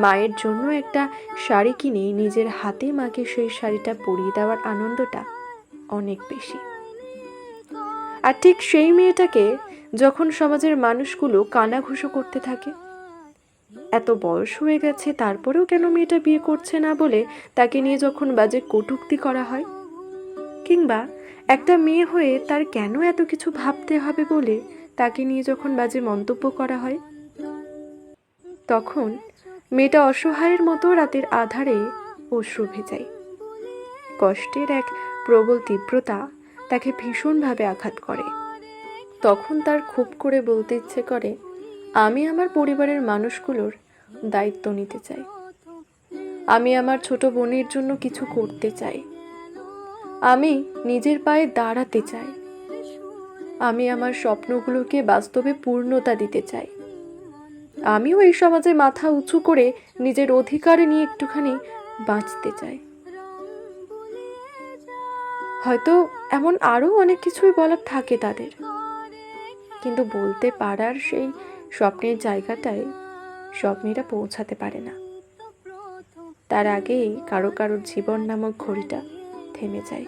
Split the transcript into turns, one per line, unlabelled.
মায়ের জন্য একটা শাড়ি কিনে নিজের হাতে মাকে সেই শাড়িটা পরিয়ে দেওয়ার আনন্দটা অনেক বেশি। আর ঠিক সেই মেয়েটাকে যখন সমাজের মানুষগুলো কানাঘুষো করতে থাকে, এত বয়স হয়ে গেছে তারপরেও কেন মেয়েটা বিয়ে করছে না বলে তাকে নিয়ে যখন বাজে কটূক্তি করা হয়, কিংবা একটা মেয়ে হয়ে তার কেন এত কিছু ভাবতে হবে বলে তাকে নিয়ে যখন বাজে মন্তব্য করা হয়, তখন মেয়েটা অসহায়ের মতো রাতের আধারে অশ্রু ভেজায়। কষ্টের এক প্রবল তীব্রতা তাকে ভীষণভাবে আঘাত করে। তখন তার খুব করে বলতে ইচ্ছে করে, আমি আমার পরিবারের মানুষগুলোর দায়িত্ব নিতে চাই, আমি আমার ছোট বোনের জন্য কিছু করতে চাই, আমি নিজের পায়ে দাঁড়াতে চাই, আমি আমার স্বপ্নগুলোকে বাস্তবে পূর্ণতা দিতে চাই, আমিও এই সমাজে মাথা উঁচু করে নিজের অধিকার নিয়ে একটুখানি বাঁচতে চাই। হয়তো এমন আরো অনেক কিছুই বলার থাকে তাদের, কিন্তু বলতে পারার সেই স্বপ্নের জায়গাটায় সব মেয়েরা পৌঁছাতে পারে না। তার আগেই কারো কারোর জীবন নামক ঘড়িটা থেমে যায়।